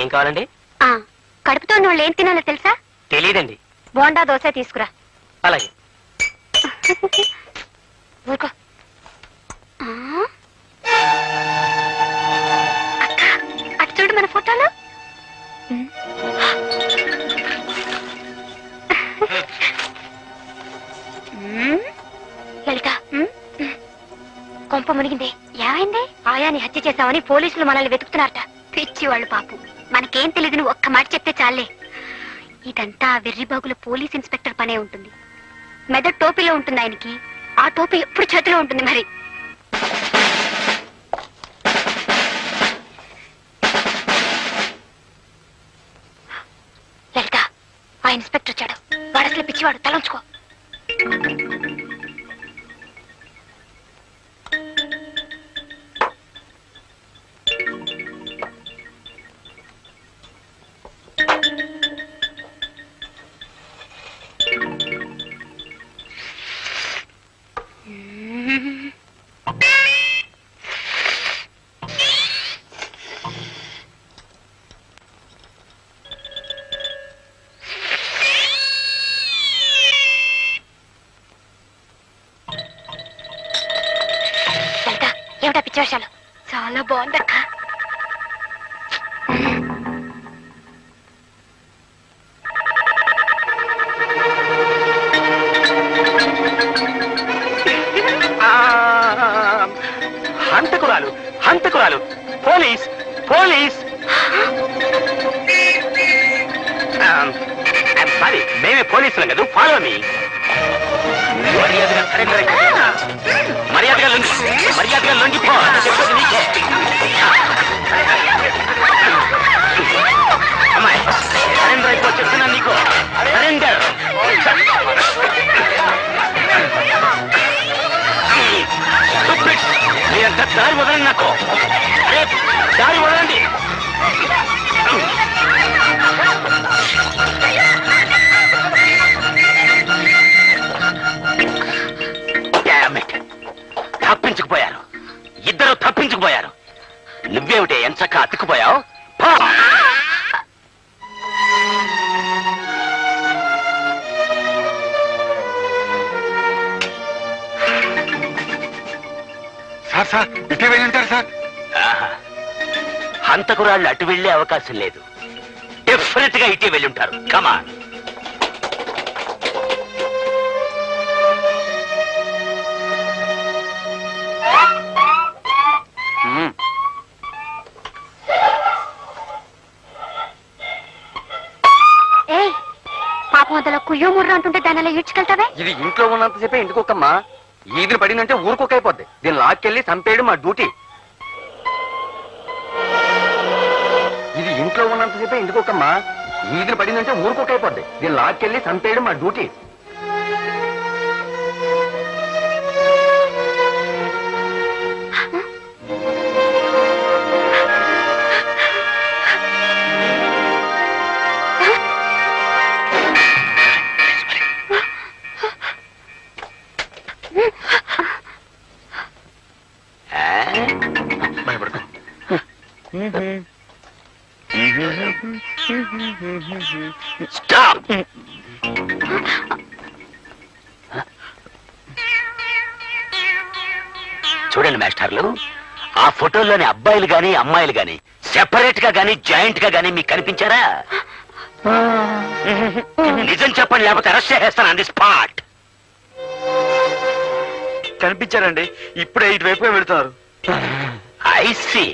ఏం కావాలండి? కడుపుతో వాళ్ళు ఏం తినాలో తెలుసా? తెలియదండి. బోండా దోశ తీసుకురా. అలాగే. ఊరుకో. అక్క అటు చూడు మన ఫోటోలు. లలిత, కొంప మునిగింది. ఏమైంది? ఆయాని హత్య చేశామని పోలీసులు మనల్ని వెతుకుతున్నారట. పిచ్చి వాళ్ళు పాపం. మనకేం తెలియదు, నువ్వు ఒక్క మాట చెప్తే చాలే. ఇదంతా వెర్రిబాగుల పోలీస్ ఇన్స్పెక్టర్ పనే ఉంటుంది. మెదడు టోపీలో ఉంటుంది ఆయనకి. ఆ టోపీ ఎప్పుడు చేతిలో ఉంటుంది. మరి లలిత, ఆ ఇన్స్పెక్టర్ వచ్చాడు. వాడు అసలు పిచ్చివాడు. తలంచుకో. ఏమిటా పిచ్చివేషాలు? చాలా బాగుందక్క. హంతకురాలు, హంతకురాలు! Police, police! సారీ, మేమే పోలీసులం కదా. Follow me. మర్యాదగా మర్యాదగా లొంగిపో. చెప్పేది నీకే. అమ్మాయి, సరెండర్ అయిపో చెప్తున్నా నీకు. సరెండర్. మీరంత దారి వదలండి నాకు. దారి వదలండి. తప్పించుకుపోయారు. ఇద్దరు తప్పించుకుపోయారు. నువ్వేమిటే ఎంచక్క అతుక్కుపోయావు? సార్ సార్ ఇటే వెళ్ళుంటారు సార్. హంతకురాళ్ళు అటు వెళ్లే అవకాశం లేదు. డెఫినెట్ గా ఇటే వెళ్ళుంటారు. కమాన్. పాపం అందులో కుయ్యో ముర్ర అంటుంటే దాని అలా ఈడ్చుకెళ్తావే? ఇది ఇంట్లో ఉన్నంతసేపే ఇంటికొక్కమ్మా. ఈదిని పడిందంటే ఊరుకొక్క అయిపోద్ది. దీన్ని లాక్కెళ్ళి చంపేయడం మా డ్యూటీ. ఇది ఇంట్లో ఉన్నంతసేపే ఇంటికొక్కమ్మా. ఈదిని పడిందంటే ఊరుకొక్క అయిపోద్ది. దీన్ని లాక్కెళ్ళి చంపేయడం మా డ్యూటీ. స్టాప్. చూడండి మాస్టర్లు, ఆ ఫోటోల్లోని అబ్బాయిలు గాని అమ్మాయిలు గాని సెపరేట్ గా గాని జాయింట్ గా గాని మీకు కనిపించారా? నిజం చెప్పండి, లేకపోతే అరెస్ట్ చేసేస్తాను ఆన్ ది స్పాట్. కనిపించారండి. ఇప్పుడే ఇటువైపుగా వెళుతున్నారు. I see.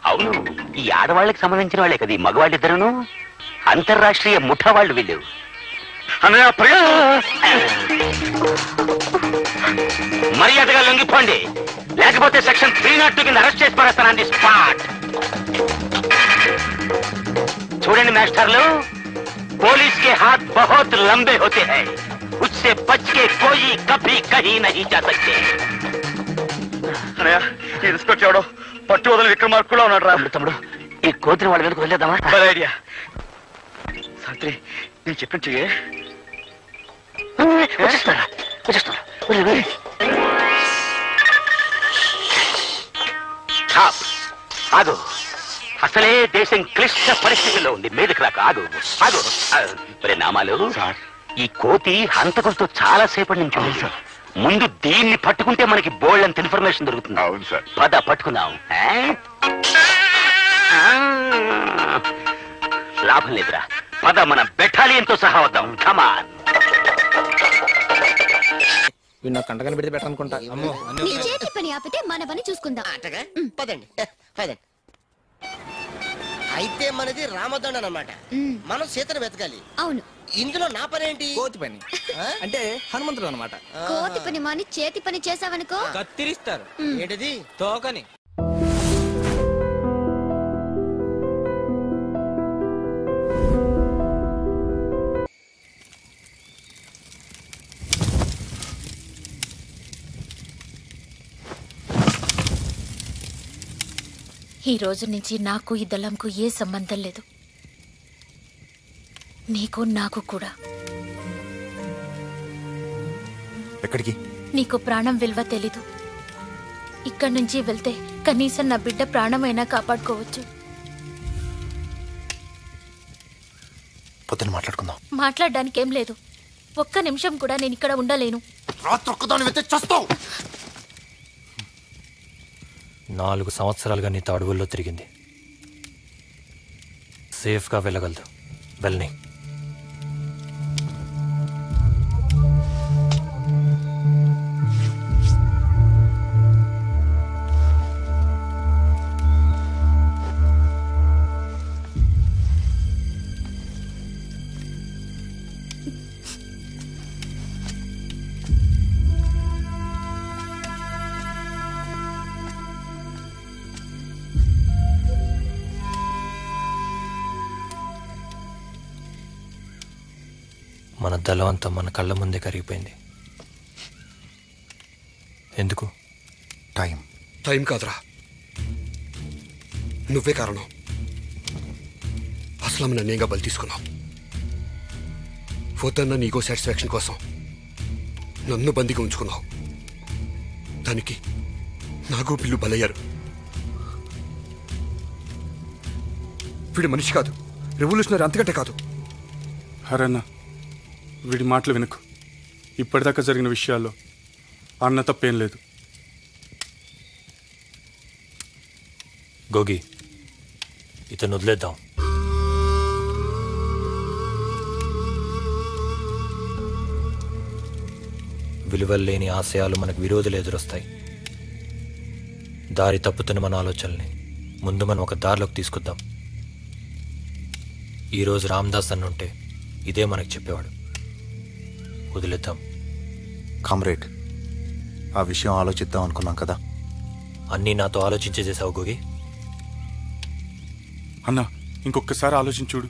అవును, ఈ ఆడవాళ్ళకి సంబంధించిన వాళ్ళే కదా ఈ మగవాళ్ళిద్దరును. అంతర్రాష్ట్రీయ ముఠా వాళ్ళు వీళ్ళు. మర్యాదగా లొంగిపోండి, లేకపోతే సెక్షన్ 302 కింద అరెస్ట్ చేసి పడేస్తాను ఆన్ ది స్పాట్. చూడండి మాస్టర్లు, पुलिस के हाथ बहुत लंबे होते हैं, उससे बच के कोई कभी कहीं नहीं जा सकते. ఇన్స్పెక్టర్ పట్టు వదిలి విక్రమార్కులో ఉన్నాడు రా. తమ్ముడు, ఈ కోతిని వాళ్ళ మీదకి వదిలేద్దామా? ఐడియా. సాత్రి, నేను చెప్పిన చెయ్యి. వచ్చేస్తారా వచ్చేస్తారా ఆగు. అసలే దేశం క్లిష్ట పరిస్థితుల్లో ఉంది. మీదకి రాక ఆగు ఆగు. నామాలు ఈ కోతి హంతకులతో చాలా సేపటి నుంచి ఉంది సార్. ముందు దీన్ని పట్టుకుంటే మనకి బోల్డ్ అంత ఇన్ఫర్మేషన్ దొరుకుతుంది. అవును సార్. పద పట్టుకుందాం. లాభం లేదురా, పద మన బెటాలియన్తో సహా వద్దాం. కమాన్. వీడు నాకు కంట కనిపెడితే బెటర్ అనుకుంటా. అమ్మో నీ చేతి పని ఆపితే మన పని చూసుకుందాం. పదండి పదండి. అయితే మనది రామదండ అన్నమాట. మనం సీతను వెతకాలి. అవును. ఇందులో నా పని ఏంటి? కోతి పని అంటే హనుమంతుడు అనమాట. కోతి పని మాని చేతి పని చేసావనుకో కత్తిరిస్తారు. ఏంటిది? తోకని. ఈ రోజు నుంచి నాకు ఈ దళంకు ఏ సంబంధం లేదు. నీకు నాకు కూడా. ఎక్కడికి? నీకు ప్రాణం విలువ తెలీదు. ఇక్కడి నుంచి వెళ్తే కనీసం నా బిడ్డ ప్రాణమైనా కాపాడుకోవచ్చు. పొద్దున మాట్లాడుకుందాం. మాట్లాడడానికి ఏం లేదు. ఒక్క నిమిషం కూడా నేను ఇక్కడ ఉండలేను. రాత్రి ఒక్కదాని వెళ్తే చస్తావు. 4 సంవత్సరాలుగా నీతో అడవుల్లో తిరిగింది. సేఫ్గా వెళ్ళగలదు. వెళ్ళని. మన దళం అంతా మన కళ్ళ ముందే కరిగిపోయింది. ఎందుకు? టైం కాదురా, నువ్వే కారణం. అసలు నన్నేగా బలి తీసుకున్నావు. వద్దన్న నీకో సాటిస్ఫాక్షన్ కోసం నన్ను బందీగా ఉంచుకున్నావు. దానికి నాగో పిల్లు బలయ్యారు. వీడి మనిషి కాదు, రెవల్యూషనరీ అంతకంటే కాదు. హరన్న, వీడి మాటలు వినకు. ఇప్పటిదాకా జరిగిన విషయాల్లో అన్న తప్పేం లేదు. గోగి, ఇతను వదిలేద్దాం. విలువలు లేని ఆశయాలు మనకు విరోధులు ఎదురొస్తాయి. దారి తప్పుతున్న మన ఆలోచనల్ని ముందు మనం ఒక దారిలోకి తీసుకొద్దాం. ఈరోజు రామదాస్ అన్న ఉంటే ఇదే మనకు చెప్పేవాడు. వదిలేద్దాం. కామ్రేడ్, ఆ విషయం ఆలోచిద్దాం అనుకున్నాం కదా. అన్నీ నాతో ఆలోచించే చేసావు గోగి. అన్న, ఇంకొకసారి ఆలోచించుడు.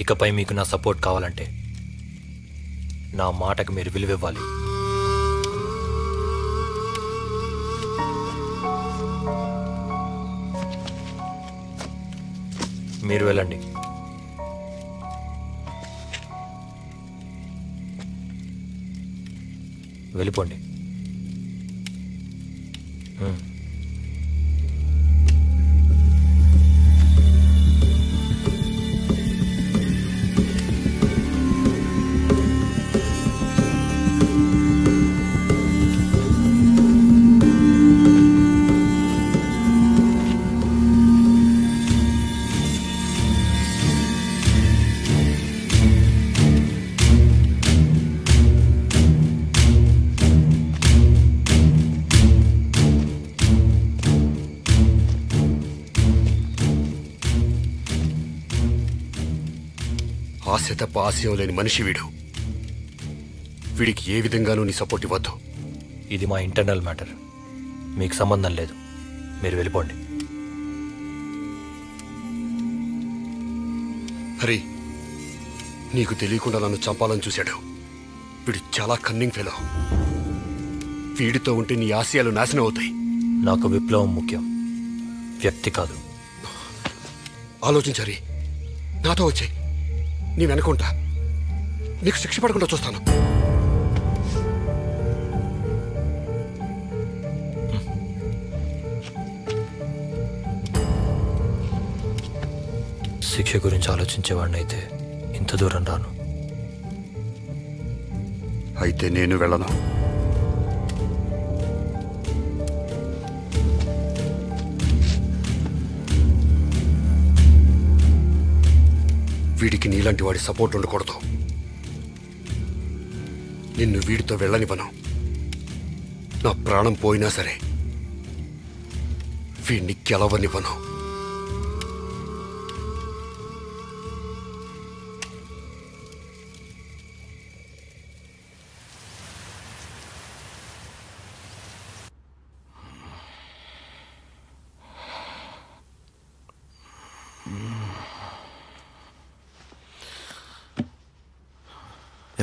ఇకపై మీకు నా సపోర్ట్ కావాలంటే నా మాటకు మీరు విలువివ్వాలి. మీరు వెళ్ళండి. వెళ్ళిపోండి. ఆశ తప్ప ఆశయం లేని మనిషి వీడు. వీడికి ఏ విధంగానూ నీ సపోర్ట్ ఇవ్వద్దు. ఇది మా ఇంటర్నల్ మ్యాటర్, మీకు సంబంధం లేదు. మీరు వెళ్ళిపోండి. హరి, నీకు తెలియకుండా నన్ను చంపాలని చూశాడు. వీడు చాలా కన్నింగ్ ఫెలో. వీడితో ఉంటే నీ ఆశయాలు నాశనం అవుతాయి. నాకు విప్లవం ముఖ్యం, వ్యక్తి కాదు. ఆలోచించరి, నాతో వచ్చాయి. నీ వెనకుంటా. నీకు శిక్ష పడకుండా చూస్తాను. శిక్ష గురించి ఆలోచించేవాడిని అయితే ఇంత దూరం రాను. అయితే నేను వెళ్ళను. వీడికి నీలాంటి వాడి సపోర్ట్ ఉండకూడదు. నిన్ను వీడితో వెళ్ళనివ్వను. నా ప్రాణం పోయినా సరే వీడిని గెలవనివ్వను.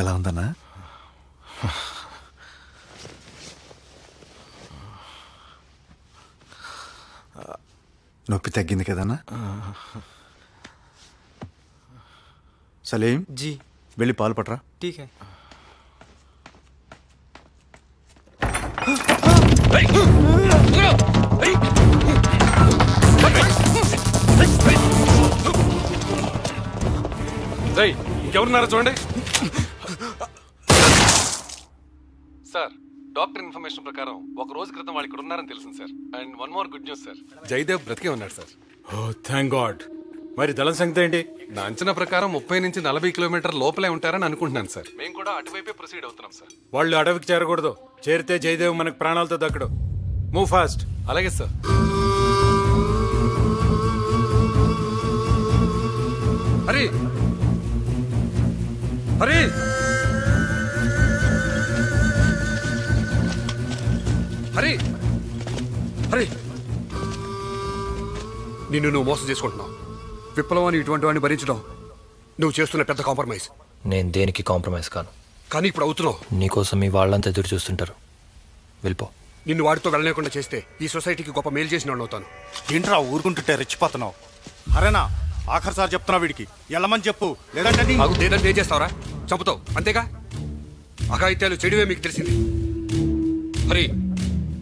ఎలా ఉందన్నా? నొప్పి తగ్గింది కదన్నా? సలీం जी వెళ్ళి పాలు పట్రా. ठीक है. ఇంకెవరున్నారా చూడండి. సార్, డాక్టర్ ఇన్ఫర్మేషన్ ప్రకారం ఒక రోజు క్రితం వాళ్ళు ఇక్కడ ఉన్నారని తెలిసింది sir. And one more good news sir, Jayadev బ్రతికే ఉన్నాడు సార్. ఓ థ్యాంక్ గాడ్. మరి దళం సంగతి ఏంటి? నా అంచనా ప్రకారం 30 నుంచి 40 కిలోమీటర్ లోపలే ఉంటారని అనుకుంటున్నాను సార్. మేము కూడా అటువైపే ప్రొసీడ్ అవుతున్నాం సార్. వాళ్ళు అడవికి చేరకూడదు. చేరితే జయదేవ్ మనకు ప్రాణాలతో దక్కడు. Move fast. అలాగే సార్. హరి హరి హరి హరి, నిన్ను నువ్వు మోసం చేసుకుంటున్నావు. విప్లవాన్ని ఇటువంటి వాడిని భరించడం నువ్వు చేస్తున్న పెద్ద కాంప్రమైజ్. నేను దేనికి కాంప్రమైజ్ కాను. కానీ ఇప్పుడు అవుతున్నావు. నీకోసం మీ వాళ్ళంతా ఎదురు చూస్తుంటారు. వెళ్ళిపో. నిన్ను వాడితో వెళ్ళలేకుండా చేస్తే ఈ సొసైటీకి గొప్ప మేలు చేసిన వాడిని అవుతాను. ఏంట్రా ఊరుకుంటుంటే రెచ్చిపోతున్నావు? అరేనా ఆఖరి సార్ చెప్తున్నా, వీడికి వెళ్ళమని చెప్పు. లేదంటే లేదంటే ఏం చేస్తావురా? చంపుతావు అంతేగా. అఘాయిత్యాలు చెడువే మీకు తెలిసింది. హరి,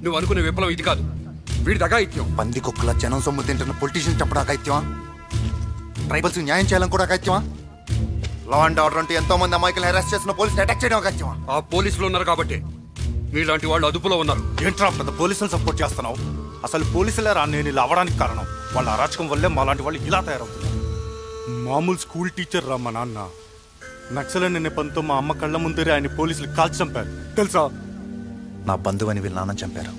నువ్వు అనుకునే విప్లవం ఇది కాదు, వీడి అఘాయిత్యం. పంది కుక్కల జనం సొమ్ము తింటున్న పొలిటీషియన్ చంపడం అఘాయిత్యమా? ట్రైబల్స్ న్యాయం చేయాలని కూడా అఘాయిత్యమా? లా అండ్ ఆర్డర్ అంటే ఎంతో మంది అమాయకులు హెరాస్ చేసిన పోలీసులు అటాక్ చేయడం అఘాయిత్యమా? ఆ పోలీసులు ఉన్నారు కాబట్టి మీలాంటి వాళ్ళు అదుపులో ఉన్నారు. ఏంట్రా పెద్ద పోలీసులు సపోర్ట్ చేస్తున్నావు? అసలు పోలీసులే రా నేను ఇలా అవ్వడానికి కారణం. వాళ్ళ అరాచకం వల్లే మాలాంటి వాళ్ళు ఇలా తయారవుతున్నారు. మామూలు స్కూల్ టీచర్ రా మా నాన్న. నక్సల్ నెపంతో మా అమ్మ కళ్ళ ముందరే ఆయన పోలీసులు కాల్చి చంపారు తెలుసా? నా బంధువని వీళ్ళ నాన్న చంపారు.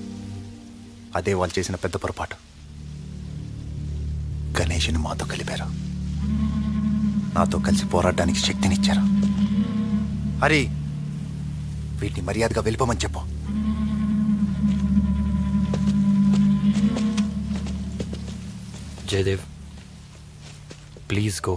అదే వాళ్ళు చేసిన పెద్ద పొరపాటు. గణేష్ని మాతో కలిపారు. నాతో కలిసి పోరాడడానికి శక్తినిచ్చారు. హరి, వీటిని మర్యాదగా వెళ్ళిపోమని చెప్పు. Jayadev, please go.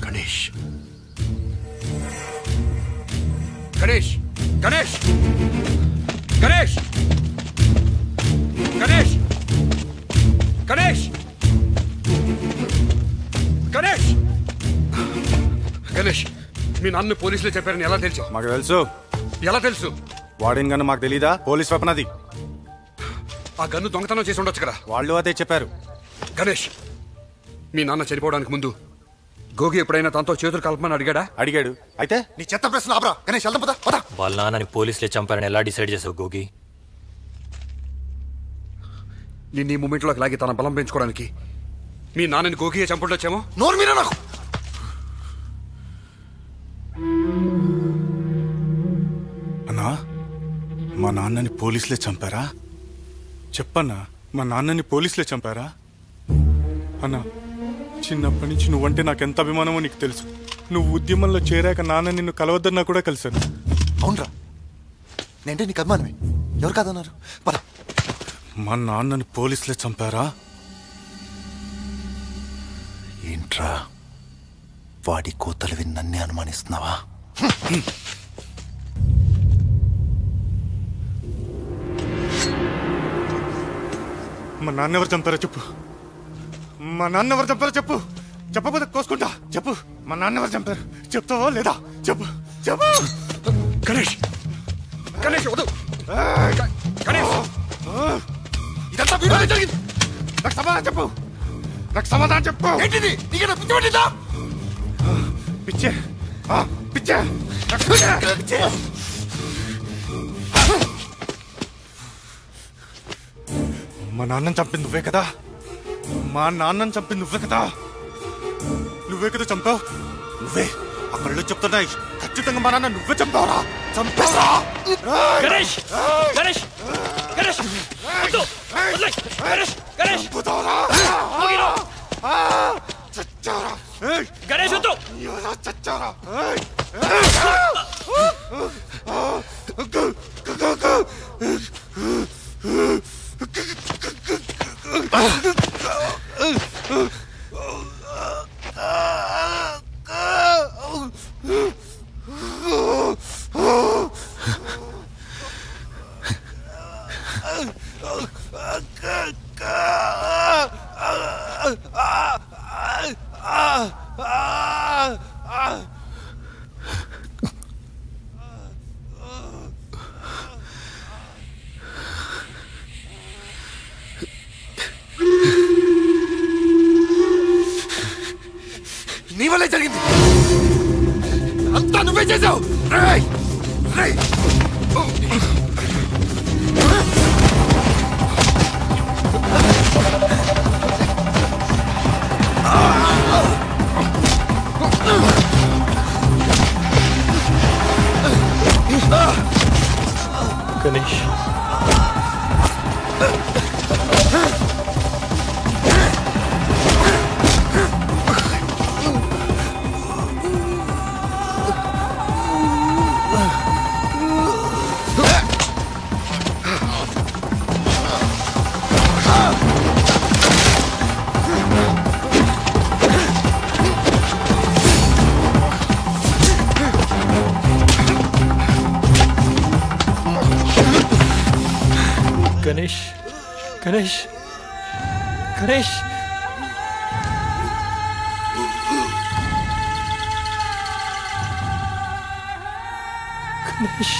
గణేష్, గణేష్, గణేష్, గణేష్, గణేష్, గణేష్, గణేష్, గణేష్, మీ నాన్న పోలీసులు చెప్పారని ఎలా తెలుసు? మాకు తెలుసు. ఎలా తెలుసు? వాడిన గన్ను మాకు తెలీదా? పోలీస్ వెపన్ అది. ఆ గన్ను దొంగతనం చేసి ఉండొచ్చు కదా. వాళ్ళు అదే చెప్పారు. గణేష్, మీ నాన్న చనిపోవడానికి ముందు గోగి ఎప్పుడైనా తనతో చేతులు కలపమని అడిగాడా? అడిగాడు. అయితే నీ చెత్త ప్రశ్న ఆపరా. గణేష్ వెళ్దాం పద పద. వాళ్ళ నాన్నని పోలీసులే చంపారని ఎలా డిసైడ్ చేసావు గోగి? నిన్ను ఈ మూమెంట్లోకి లాగి తన బలం పెంచుకోవడానికి మీ నాన్నని గోగియే చంపుండొచ్చేమో. నోరు మీరా నాకు. అన్నా, మా నాన్నని పోలీసులే చంపారా? చెప్పన్నా, మా నాన్నని పోలీసులే చంపారా? అన్నా, చిన్నప్పటి నుంచి నువ్వంటే నాకెంత అభిమానమో నీకు తెలుసు. నువ్వు ఉద్యమంలో చేరాక నాన్న నిన్ను కలవద్దన్నా కూడా కలిశాను. అవునరా, నేంటే నీకు అభిమానమే. ఎవరు కాదన్నారు? పద. మా నాన్నని పోలీసులే చంపారా? ఏంట్రా వాడి కోతలు విని నన్నే అనుమానిస్తున్నావా? మా నాన్న ఎవరు చంపారో చెప్పు. మా నాన్న ఎవరు చంపారో చెప్పు. చెప్పకపోతే కోసుకుంటా. చెప్పు, మా నాన్న ఎవరు చంపారు? చెప్తావా లేదా? చెప్పు చెప్పు. గణేష్ గణేష్ వద్దు. గణేష్ ఇదంతా వీడియోలో జరిగింది. నాకు సమాధానం చెప్పు. నాకు సమాధానం చెప్పు. ఏంటిది? నీకేనా పిచ్చి పట్టిందా? పిచ్చే పిచ్చే పిచ్చే. మా నాన్నని చంపింది నువ్వే కదా. మా నాన్నని చంపింది నువ్వే కదా. నువ్వే కదా చంపావు. నువ్వే ఆ కళ్ళు చెప్తున్నాయి. ఖచ్చితంగా మా నాన్న నువ్వే చంపావురా. చంపావురా. గణేష్ గణేష్ గణేష్ వద్దు. వదిలేయ్. గణేష్ గణేష్ చంపుతావురా. చచ్చావురా. గణేష్ వద్దు. చచ్చావురా. నీ వల్లే జరిగింది. అంతా నువ్వే చేసావు. రేయ్ రేయ్ గణేష్ గణేష్ గణేష్ గణేష్ గణేష్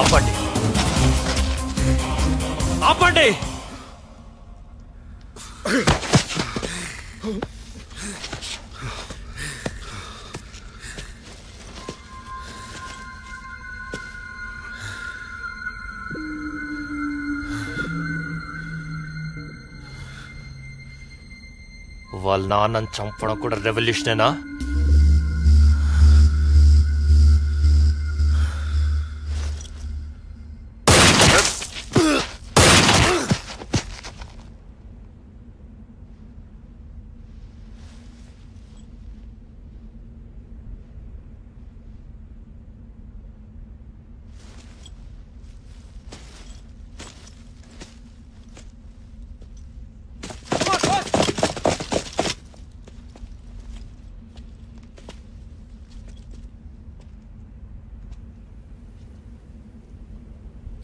ఆపండి ఆపండి. వాళ్ళ నాన్నని చంపడం కూడా రెవల్యూషనేనా?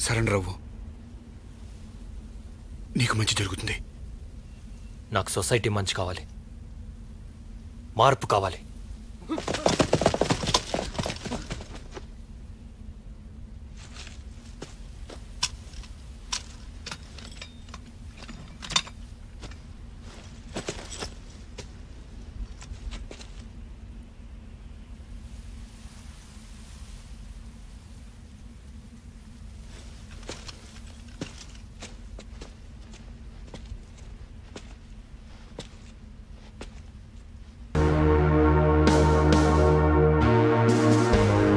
సరెండర్ అవ్వు. నీకు మంచి జరుగుతుంది. నాకు సొసైటీ మంచి కావాలి, మార్పు కావాలి.